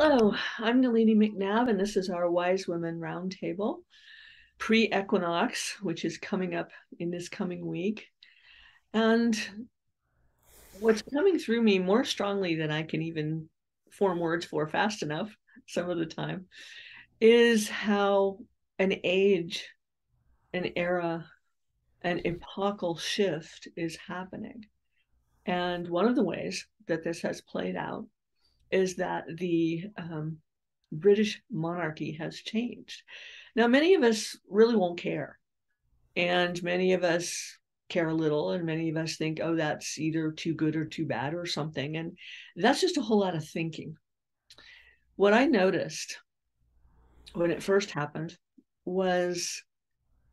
Hello, I'm Nalini McNabb, and this is our Wise Women Roundtable, pre-equinox, which is coming up in this coming week. And what's coming through me more strongly than I can even form words for fast enough some of the time is how an age, an era, an epochal shift is happening. And one of the ways that this has played out is that the British monarchy has changed. Now, many of us really won't care, and many of us care a little, and many of us think, oh, that's either too good or too bad or something. And that's just a whole lot of thinking. What I noticed when it first happened was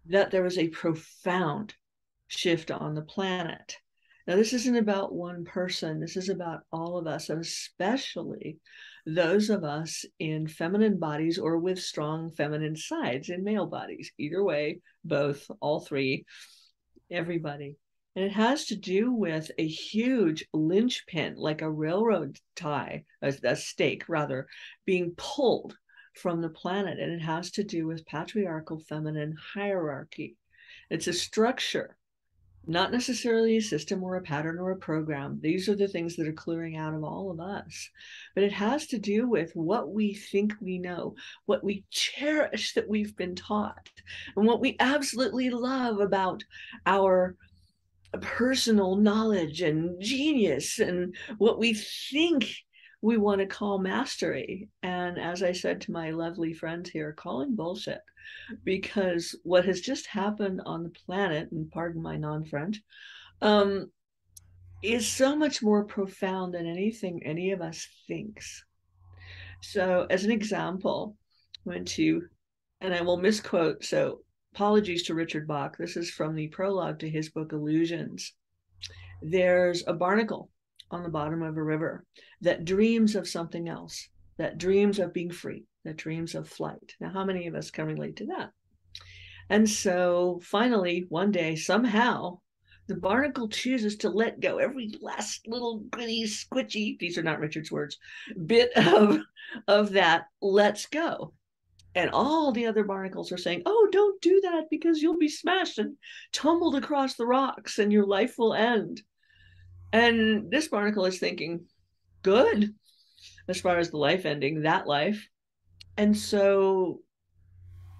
that there was a profound shift on the planet. Now, this isn't about one person, this is about all of us, and especially those of us in feminine bodies or with strong feminine sides in male bodies. Either way, both, all three, everybody. And it has to do with a huge linchpin, like a railroad tie, a stake rather, being pulled from the planet. And it has to do with patriarchal feminine hierarchy. It's a structure, not necessarily a system or a pattern or a program. These are the things that are clearing out of all of us. But it has to do with what we think we know, what we cherish that we've been taught, and what we absolutely love about our personal knowledge and genius, and what we think we want to call mastery. And as I said to my lovely friends here, calling bullshit, because what has just happened on the planet, and pardon my non-French, um, is so much more profound than anything any of us thinks. So, as an example, I went to, and I will misquote, so apologies to Richard Bach. This is from the prologue to his book Illusions. There's a barnacle on the bottom of a river that dreams of something else, that dreams of being free, that dreams of flight. Now, how many of us can relate to that? And so finally, one day, somehow, the barnacle chooses to let go every last little gritty, squitchy, these are not Richard's words, bit of that lets go. And all the other barnacles are saying, oh, don't do that because you'll be smashed and tumbled across the rocks and your life will end. And this barnacle is thinking, good, as far as the life ending, that life. And so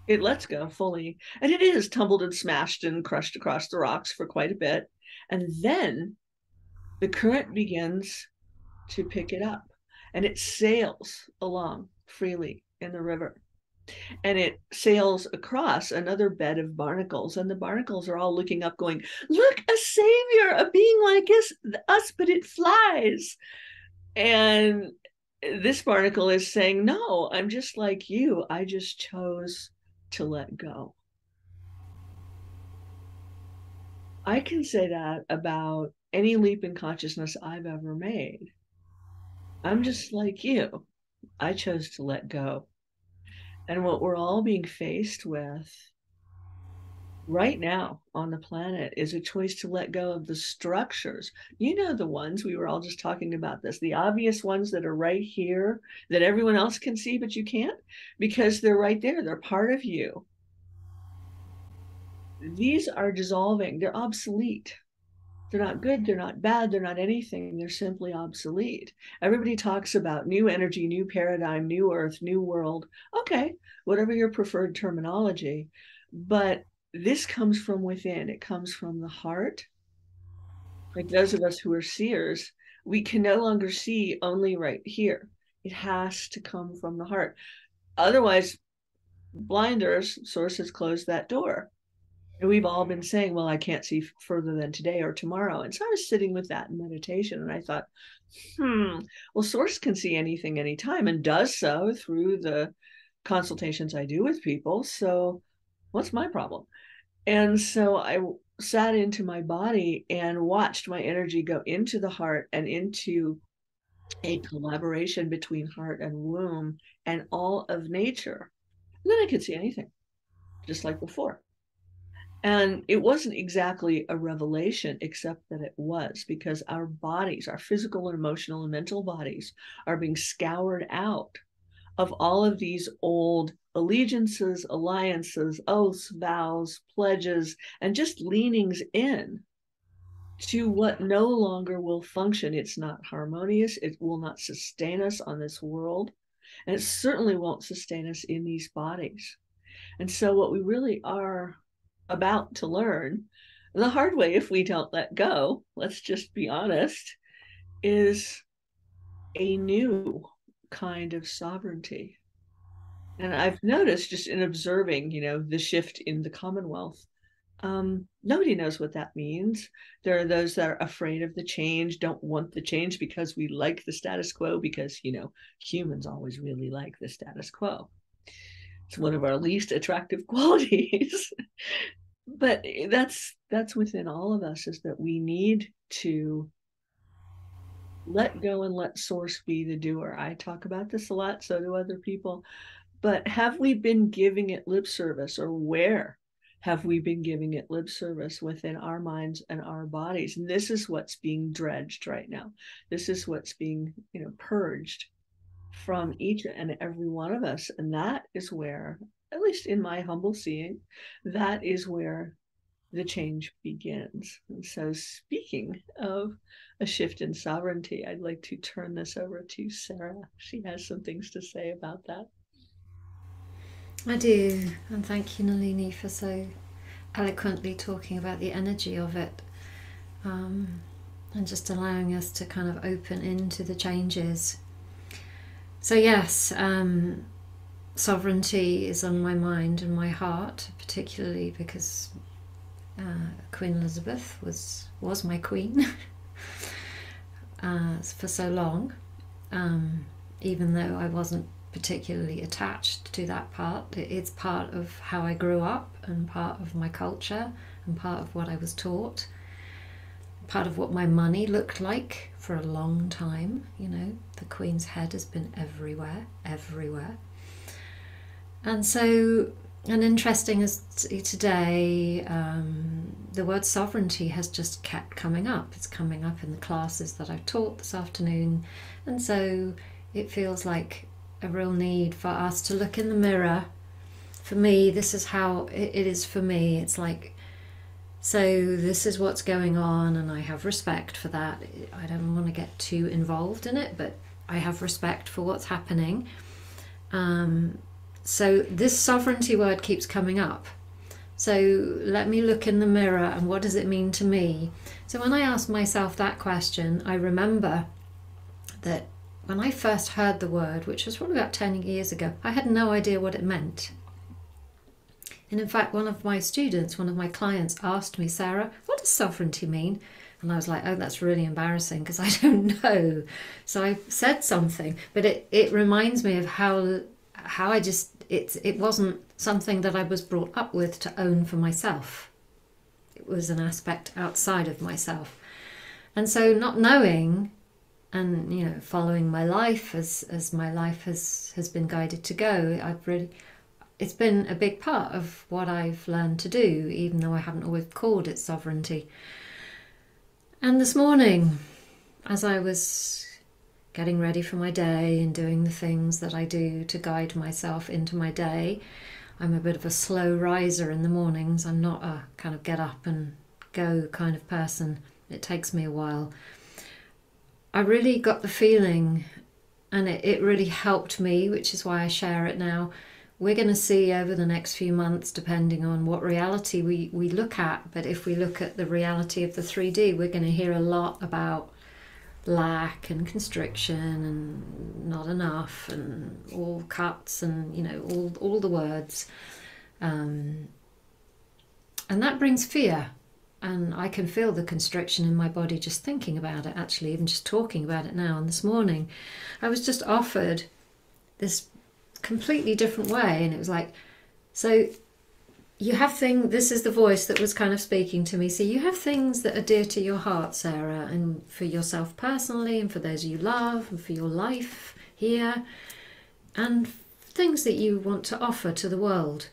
it lets go fully. And it is tumbled and smashed and crushed across the rocks for quite a bit. And then the current begins to pick it up and it sails along freely in the river. And it sails across another bed of barnacles. And the barnacles are all looking up, going, look, a savior, a being like us, but it flies. And this barnacle is saying, no, I'm just like you. I just chose to let go. I can say that about any leap in consciousness I've ever made. I'm just like you. I chose to let go. And what we're all being faced with right now on the planet is a choice to let go of the structures. You know, the ones we were all just talking about this, the obvious ones that are right here that everyone else can see, but you can't because they're right there. They're part of you. These are dissolving, they're obsolete. They're not good, they're not bad, they're not anything, they're simply obsolete. Everybody talks about new energy, new paradigm, new earth, new world. Okay, whatever your preferred terminology. But this comes from within, it comes from the heart. Like those of us who are seers, we can no longer see only right here. It has to come from the heart. Otherwise, blinders, source has closed that door. And we've all been saying, well, I can't see further than today or tomorrow. And so I was sitting with that in meditation and I thought, well, source can see anything, anytime, and does so through the consultations I do with people. So what's my problem? And so I sat into my body and watched my energy go into the heart and into a collaboration between heart and womb and all of nature. And then I could see anything, just like before. And it wasn't exactly a revelation, except that it was, because our bodies, our physical and emotional and mental bodies, are being scoured out of all of these old allegiances, alliances, oaths, vows, pledges, and just leanings in to what no longer will function. It's not harmonious. It will not sustain us on this world. And it certainly won't sustain us in these bodies. And so, what we really are about to learn the hard way, if we don't let go, let's just be honest, is a new kind of sovereignty. And I've noticed just in observing, the shift in the Commonwealth, nobody knows what that means. There are those that are afraid of the change, don't want the change because we like the status quo, because, humans always really like the status quo. It's one of our least attractive qualities. But that's within all of us, is that we need to let go and let source be the doer. I talk about this a lot, so do other people. But have we been giving it lip service, or where have we been giving it lip service within our minds and our bodies? And this is what's being dredged right now. This is what's being, purged from each and every one of us. And that is where, at least in my humble seeing, that is where the change begins. And so, speaking of a shift in sovereignty, I'd like to turn this over to Sarah. She has some things to say about that. I do, and thank you, Nalini, for so eloquently talking about the energy of it, and just allowing us to kind of open into the changes. So yes, sovereignty is on my mind and my heart, particularly because Queen Elizabeth was my queen for so long, even though I wasn't particularly attached to that part. It's part of how I grew up, and part of my culture, and part of what I was taught, part of what my money looked like for a long time. The Queen's head has been everywhere. And so, and interesting as today, the word sovereignty has just kept coming up. It's coming up in the classes that I've taught this afternoon. And so it feels like a real need for us to look in the mirror. For me, this is how it is for me. It's like, so this is what's going on, and I have respect for that. I don't want to get too involved in it, but I have respect for what's happening. So this sovereignty word keeps coming up. So let me look in the mirror, and what does it mean to me? So when I ask myself that question, I remember that when I first heard the word, which was probably about 10 years ago, I had no idea what it meant. And in fact, one of my clients asked me, Sarah, what does sovereignty mean? And I was like, oh, that's really embarrassing because I don't know. So I said something, but it reminds me of how I just, it wasn't something that I was brought up with to own for myself. It was an aspect outside of myself. And so not knowing, and following my life as my life has been guided to go, it's been a big part of what I've learned to do, even though I haven't always called it sovereignty. And this morning, as I was getting ready for my day and doing the things that I do to guide myself into my day, I'm a bit of a slow riser in the mornings. I'm not a kind of get up and go kind of person. It takes me a while. I really got the feeling, and it really helped me, which is why I share it now. We're going to see over the next few months, depending on what reality we look at, but if we look at the reality of the 3D, we're going to hear a lot about lack and constriction and not enough and all cuts and all the words, and that brings fear. And I can feel the constriction in my body just thinking about it, actually, even just talking about it now. And this morning I was just offered this completely different way, and it was like, so you have this is the voice that was kind of speaking to me. So you have things that are dear to your heart, Sarah, and for yourself personally, and for those you love, and for your life here, and things that you want to offer to the world,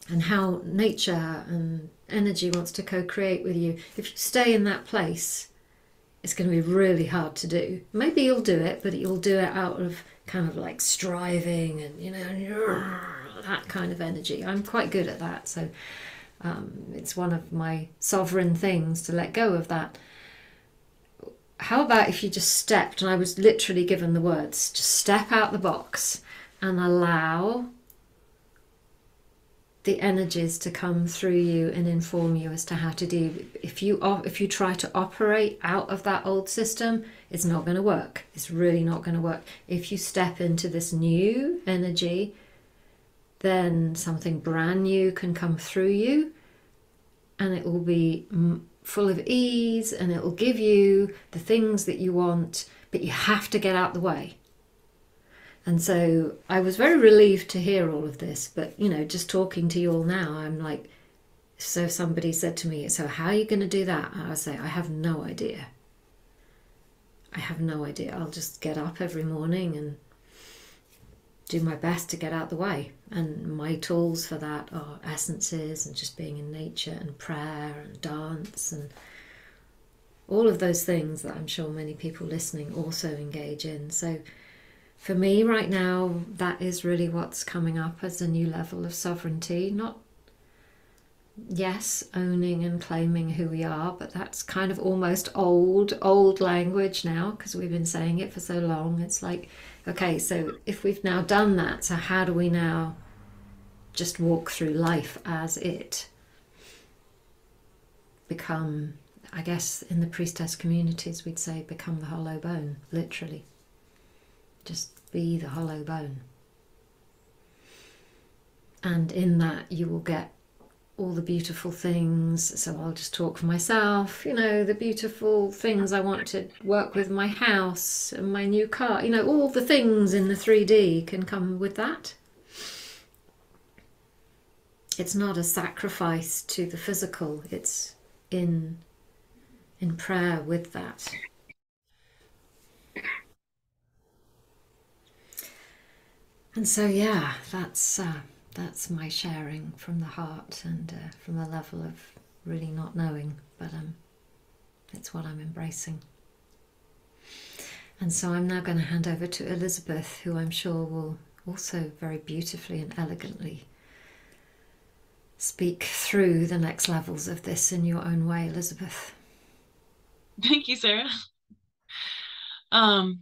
and how nature and energy wants to co-create with you. If you stay in that place, it's going to be really hard to do. Maybe you'll do it, but you'll do it out of kind of like striving and, that kind of energy. I'm quite good at that. So it's one of my sovereign things to let go of that. How about if you just stepped, and I was literally given the words, just step out the box and allow the energies to come through you and inform you as to how to do. If you try to operate out of that old system, it's not going to work. It's really not going to work. If you step into this new energy, then something brand new can come through you, and it will be full of ease, and it will give you the things that you want, but you have to get out the way. And so I was very relieved to hear all of this, but just talking to you all now, I'm like, so if somebody said to me, so how are you going to do that? I would say, I have no idea. I have no idea. I'll just get up every morning and do my best to get out the way. And my tools for that are essences and just being in nature and prayer and dance and all of those things that I'm sure many people listening also engage in. So for me right now, that is really what's coming up as a new level of sovereignty. Not, yes, owning and claiming who we are, but that's kind of almost old language now, because we've been saying it for so long. It's like, okay, so if we've now done that, so how do we now just walk through life as it? Become, I guess in the priestess communities we'd say, become the hollow bone, literally. Just be the hollow bone. And in that you will get all the beautiful things. So I'll just talk for myself, the beautiful things I want to work with, my house and my new car, all the things in the 3D can come with that. It's not a sacrifice to the physical, it's in prayer with that. And so, yeah, that's my sharing from the heart and from the level of really not knowing, but it's what I'm embracing. And so I'm now going to hand over to Elizabeth, who I'm sure will also very beautifully and elegantly speak through the next levels of this in your own way, Elizabeth. Thank you, Sarah. I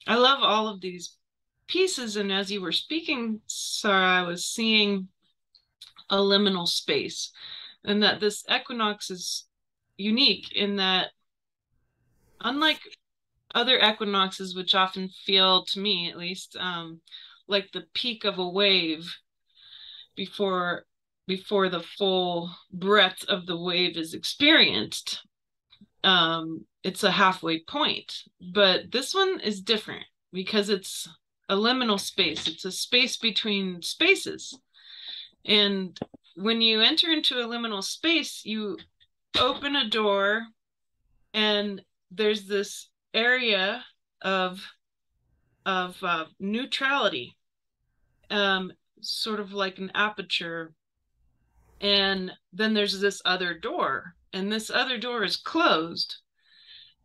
love all of these pieces, and as you were speaking, Sarah, I was seeing a liminal space, and that this equinox is unique in that, unlike other equinoxes, which often feel, to me at least, like the peak of a wave before the full breadth of the wave is experienced, it's a halfway point. But this one is different because it's a liminal space. It's a space between spaces. And when you enter into a liminal space, you open a door and there's this area of neutrality, sort of like an aperture. And then there's this other door, and this other door is closed.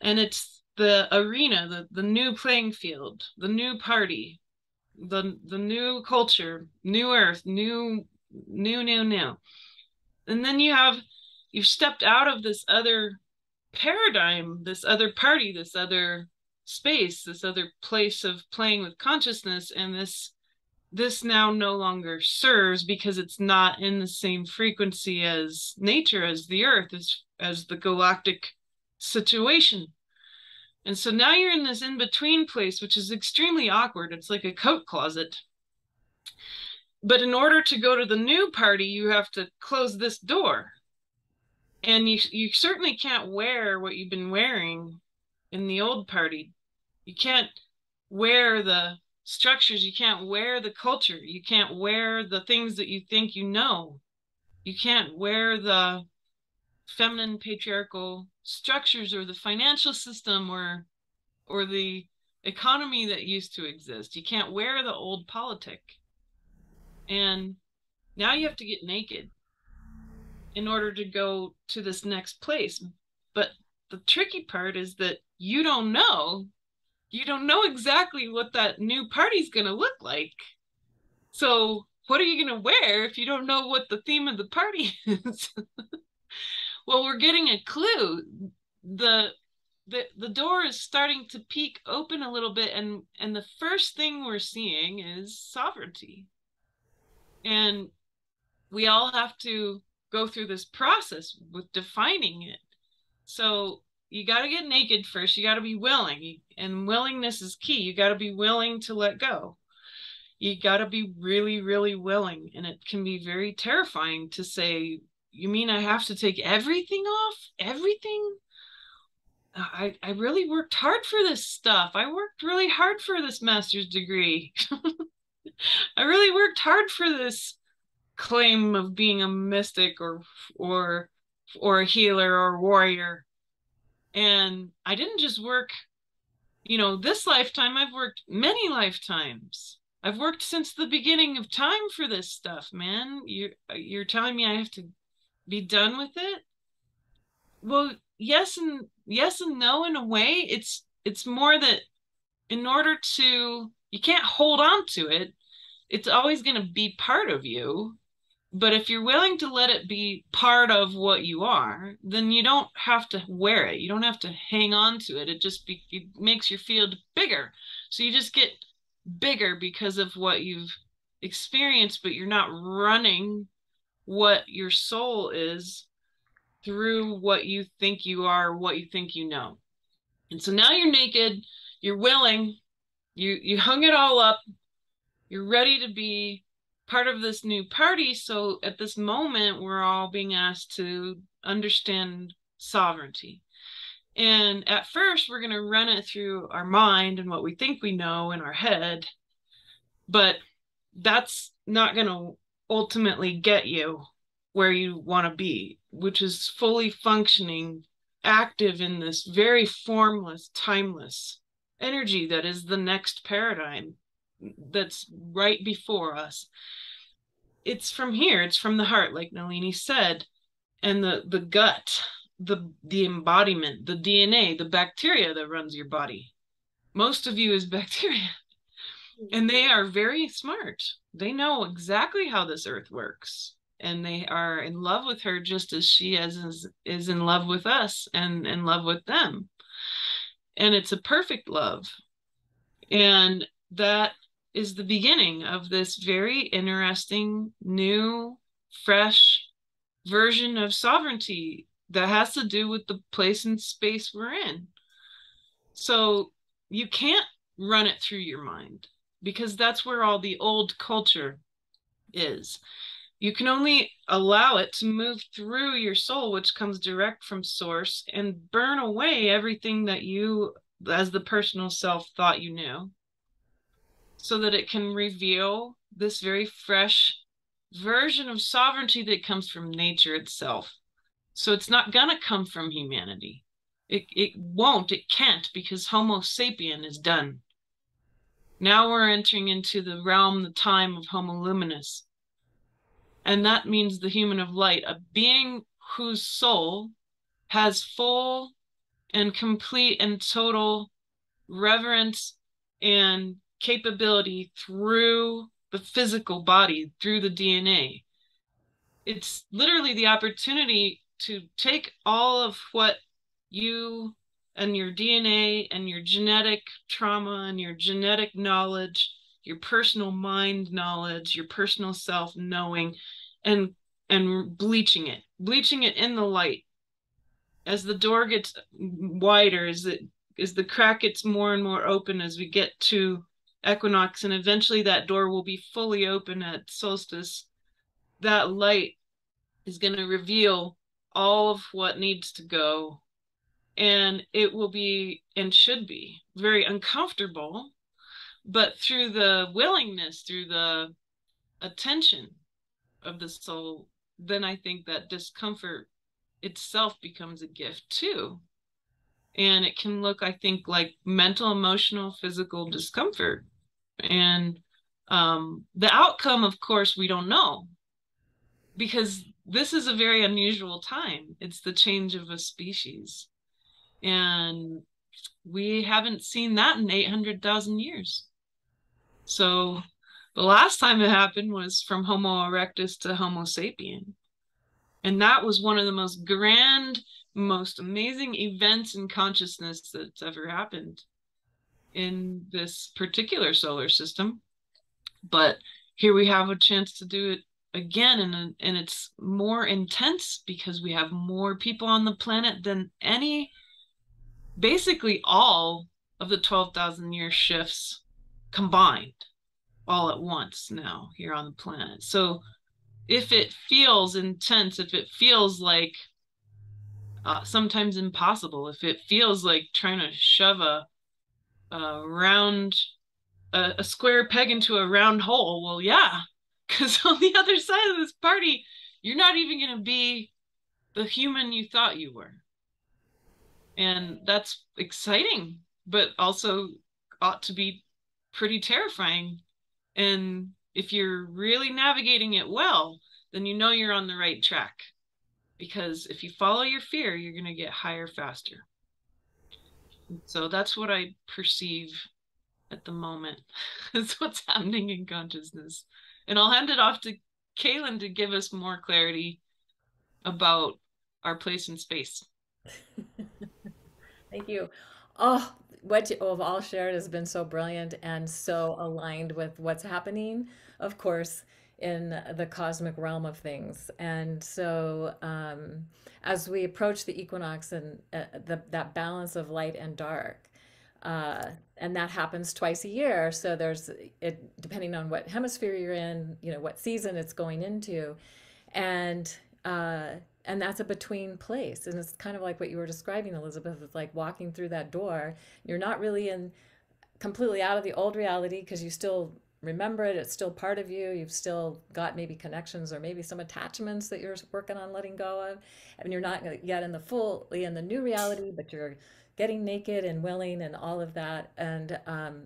And it's the arena, the new playing field, the new party, the new culture, new earth, new. And then you've stepped out of this other paradigm, this other party, this other space, this other place of playing with consciousness, and this now no longer serves because it's not in the same frequency as nature, as the earth, as the galactic situation. And so now you're in this in-between place, which is extremely awkward. It's like a coat closet. But in order to go to the new party, you have to close this door. And you certainly can't wear what you've been wearing in the old party. You can't wear the structures. You can't wear the culture. You can't wear the things that you think you know. You can't wear the feminine patriarchal structures or the financial system or the economy that used to exist. You can't wear the old politic. And now you have to get naked in order to go to this next place. But the tricky part is that you don't know. You don't know exactly what that new party's going to look like. So what are you going to wear if you don't know what the theme of the party is? Well, we're getting a clue. The door is starting to peek open a little bit, and the first thing we're seeing is sovereignty. And we all have to go through this process with defining it. So you got to get naked first. You got to be willing, and willingness is key. You got to be willing to let go. You got to be really, really willing. And it can be very terrifying to say, you mean I have to take everything off? Everything? I really worked hard for this stuff. I worked really hard for this master's degree. I really worked hard for this claim of being a mystic or a healer or warrior. And I didn't just work, this lifetime. I've worked many lifetimes. I've worked since the beginning of time for this stuff, man. You're telling me I have to be done with it? Well, yes and no in a way. It's more that in order to, you can't hold on to it. It's always going to be part of you. But if you're willing to let it be part of what you are, then you don't have to wear it. You don't have to hang on to it. It makes your field bigger. So you just get bigger because of what you've experienced, but you're not running what your soul is through what you think you are, what you think you know. And so now you're naked, you're willing, you hung it all up, you're ready to be part of this new party. So at this moment, we're all being asked to understand sovereignty. And at first, we're going to run it through our mind and what we think we know in our head. But that's not going to ultimately get you where you want to be, which is fully functioning, active in this very formless, timeless energy that is the next paradigm that's right before us. It's from here, it's from the heart, like Nalini said, and the gut, the embodiment, the DNA, the bacteria that runs your body. Most of you is bacteria. And they are very smart. They know exactly how this earth works. And they are in love with her just as she is in love with us and in love with them. And it's a perfect love. And that is the beginning of this very interesting, new, fresh version of sovereignty that has to do with the place and space we're in. So you can't run it through your mind, because that's where all the old culture is. You can only allow it to move through your soul, which comes direct from source, and burn away everything that you, as the personal self, thought you knew, so that it can reveal this very fresh version of sovereignty that comes from nature itself. So it's not going to come from humanity. It won't, it can't, because Homo sapien is done. Now we're entering into the realm, the time of Homo luminous. And that means the human of light, a being whose soul has full and complete and total reverence and capability through the physical body, through the DNA. It's literally the opportunity to take all of what you and your DNA and your genetic trauma and your genetic knowledge, your personal mind knowledge, your personal self knowing, and bleaching it in the light. As the door gets wider, as the crack gets more and more open as we get to equinox, and eventually that door will be fully open at solstice, that light is going to reveal all of what needs to go. And it will be, and should be, very uncomfortable, but through the willingness, through the attention of the soul, then I think that discomfort itself becomes a gift too. And it can look, I think, like mental, emotional, physical discomfort. And the outcome, of course, we don't know, because this is a very unusual time. It's the change of a species. And we haven't seen that in 800,000 years. So the last time it happened was from Homo erectus to Homo sapien. And that was one of the most grand, most amazing events in consciousness that's ever happened in this particular solar system. But here we have a chance to do it again, and it's more intense because we have more people on the planet than basically all of the 12,000 year shifts combined all at once now here on the planet. So if it feels intense, if it feels like sometimes impossible, if it feels like trying to shove a square peg into a round hole, well, yeah, because on the other side of this party, you're not even going to be the human you thought you were. And that's exciting, but also ought to be pretty terrifying. And if you're really navigating it well, then you know you're on the right track. Because if you follow your fear, you're going to get higher faster. So that's what I perceive at the moment. Is what's happening in consciousness. And I'll hand it off to Kaylin to give us more clarity about our place in space. Thank you. Oh, what you have all shared has been so brilliant and so aligned with what's happening, of course, in the cosmic realm of things. And so, as we approach the equinox and that balance of light and dark, and that happens twice a year. So there's it depending on what hemisphere you're in, what season it's going into, and uh, and that's a between place. And it's kind of like what you were describing, Elizabeth. It's like walking through that door. You're not really in completely out of the old reality because you still remember it. It's still part of you. You've still got maybe connections or maybe some attachments that you're working on letting go of. I mean, you're not yet in the new reality, but you're getting naked and willing and all of that. And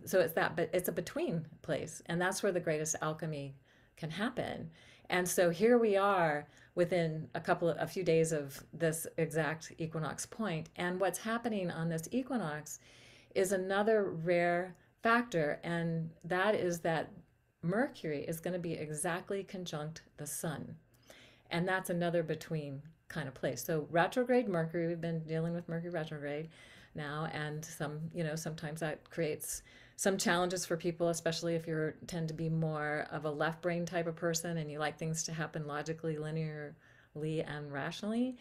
so it's that, but it's a between place. And that's where the greatest alchemy can happen. And so here we are within a few days of this exact equinox point. And what's happening on this equinox is another rare factor, and that is that Mercury is going to be exactly conjunct the sun. And that's another between kind of place. So retrograde Mercury, we've been dealing with Mercury retrograde now, and sometimes that creates some challenges for people, especially if you tend to be more of a left brain type of person and you like things to happen logically, linearly, and rationally.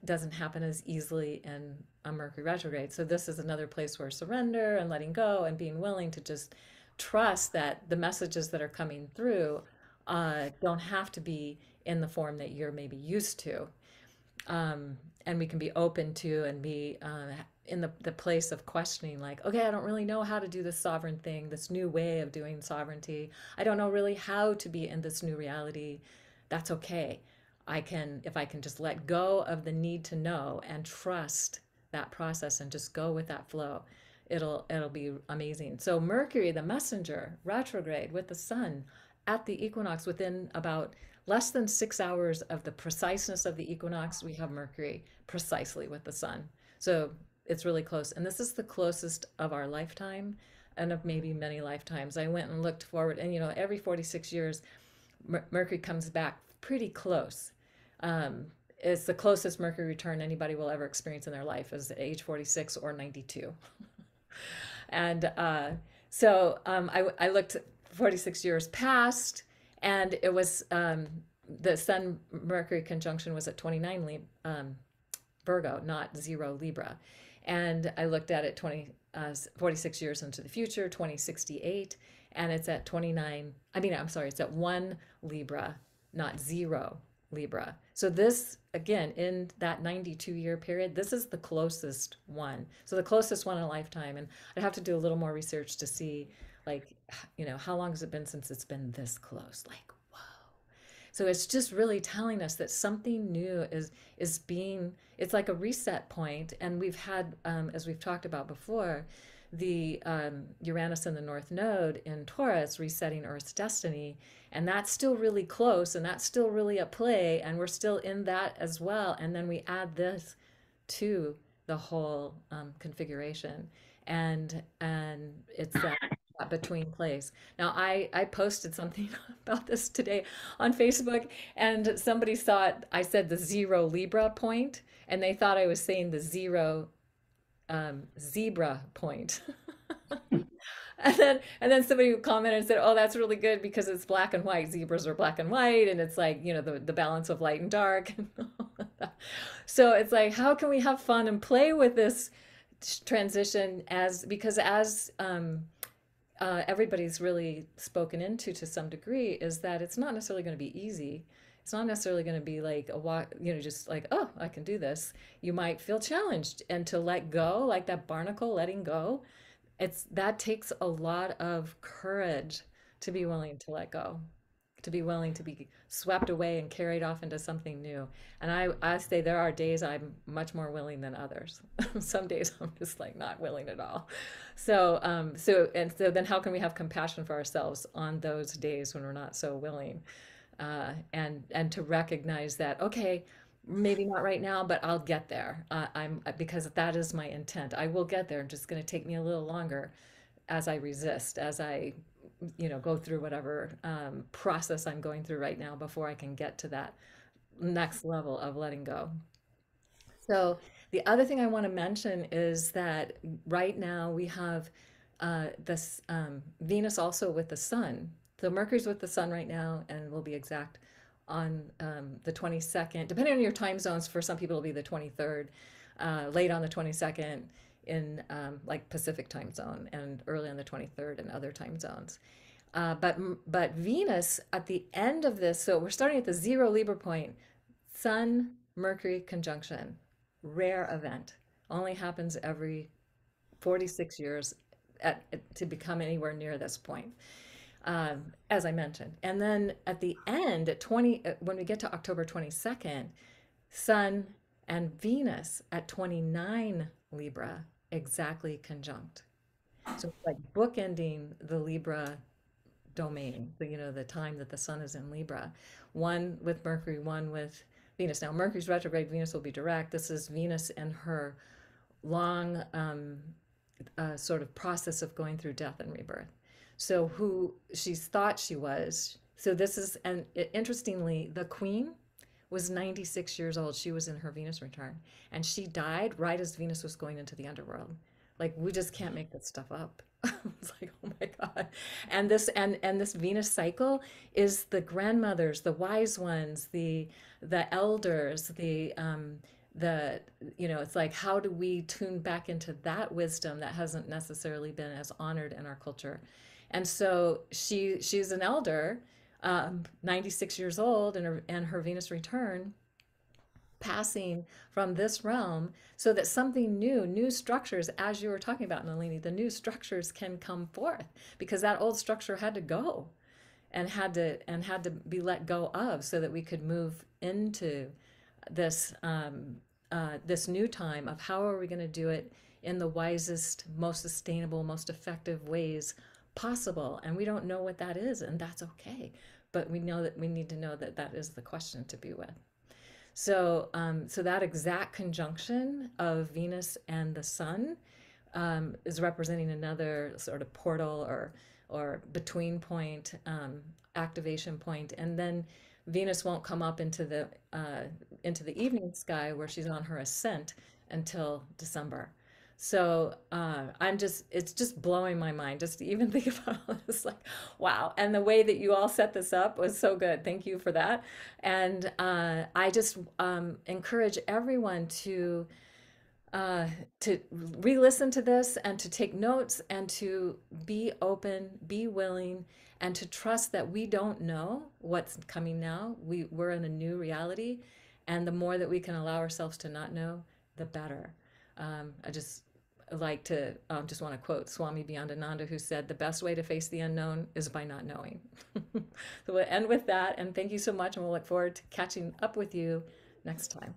Doesn't happen as easily in a Mercury retrograde. So this is another place where surrender and letting go and being willing to just trust that the messages that are coming through don't have to be in the form that you're maybe used to. And we can be open to and be in the place of questioning, like, okay, I don't really know how to do this sovereign thing, this new way of doing sovereignty. I don't know really how to be in this new reality. That's okay. If I can just let go of the need to know and trust that process and just go with that flow, it'll be amazing. So Mercury, the messenger, retrograde with the sun at the equinox, within about less than 6 hours of the preciseness of the equinox, we have Mercury precisely with the sun. So it's really close. And this is the closest of our lifetime and of maybe many lifetimes. I went and looked forward, and every 46 years, Mercury comes back pretty close. It's the closest Mercury return anybody will ever experience in their life is age 46 or 92. And I looked 46 years past, and it was the Sun Mercury conjunction was at 29 Virgo, not 0 Libra. And I looked at it 46 years into the future, 2068, and it's at it's at 1 Libra, not 0 Libra. So this, again, in that 92-year period, this is the closest one. So the closest one in a lifetime. And I'd have to do a little more research to see, how long has it been since it's been this close? Like, whoa. So it's just really telling us that something new is being, it's like a reset point. And we've had, as we've talked about before, the Uranus in the North Node in Taurus resetting Earth's destiny. And that's still really close, and that's still really at play, and we're still in that as well. And then we add this to the whole configuration, and it's that between place. Now, I posted something about this today on Facebook, and somebody thought I said the 0 Libra point, and they thought I was saying the 0 zebra point. And then somebody commented and said, "Oh, that's really good because it's black and white. Zebras are black and white, and it's like, the balance of light and dark." So it's like, how can we have fun and play with this transition because as everybody's really spoken into to some degree, is that it's not necessarily going to be easy. It's not necessarily going to be like a walk, just like, oh, I can do this. You might feel challenged, and to let go, like that barnacle letting go, that takes a lot of courage to be willing to let go, to be willing to be swept away and carried off into something new. And I say there are days I'm much more willing than others. Some days I'm just like not willing at all. So then how can we have compassion for ourselves on those days when we're not so willing? And to recognize that, okay, maybe not right now, but I'll get there. Because that is my intent. I will get there. It's just going to take me a little longer as I resist, as I, go through whatever process I'm going through right now before I can get to that next level of letting go. So the other thing I want to mention is that right now we have this Venus also with the Sun. So Mercury's with the Sun right now, and we'll be exact on the 22nd, depending on your time zones. For some people, it'll be the 23rd, late on the 22nd in like Pacific time zone, and early on the 23rd in other time zones. But Venus at the end of this, so we're starting at the 0 Libra point, Sun Mercury conjunction, rare event, only happens every 46 years to become anywhere near this point. As I mentioned. And then at the end, when we get to October 22nd, Sun and Venus at 29 Libra exactly conjunct. So it's like bookending the Libra domain, the time that the Sun is in Libra. One with Mercury, one with Venus. Now, Mercury's retrograde, Venus will be direct. This is Venus and her long sort of process of going through death and rebirth. So who she's thought she was. So this is, and interestingly, the Queen was 96 years old. She was in her Venus return, and she died right as Venus was going into the underworld. Like, we just can't make that stuff up. It's like, oh my God. And this Venus cycle is the grandmothers, the wise ones, the elders, it's like, how do we tune back into that wisdom that hasn't necessarily been as honored in our culture? And so she's an elder, 96 years old, and her Venus return, passing from this realm, so that something new structures, as you were talking about, Nalini, the new structures can come forth, because that old structure had to go and had to be let go of, so that we could move into this this new time of how are we going to do it in the wisest, most sustainable, most effective ways possible. And we don't know what that is, and that's okay. But we know that we need to know that that is the question to be with. So, so that exact conjunction of Venus and the Sun is representing another sort of portal or between point, activation point, and then Venus won't come up into the evening sky where she's on her ascent until December. So it's just blowing my mind just to even think about all this, like, wow. And the way that you all set this up was so good. Thank you for that. And I just encourage everyone to re-listen to this and to take notes and to be open, be willing, and to trust that we don't know what's coming now. We're in a new reality, and the more that we can allow ourselves to not know, the better. I just like to just want to quote Swami Beyondananda, who said, "The best way to face the unknown is by not knowing." So we'll end with that, and thank you so much, and we'll look forward to catching up with you next time.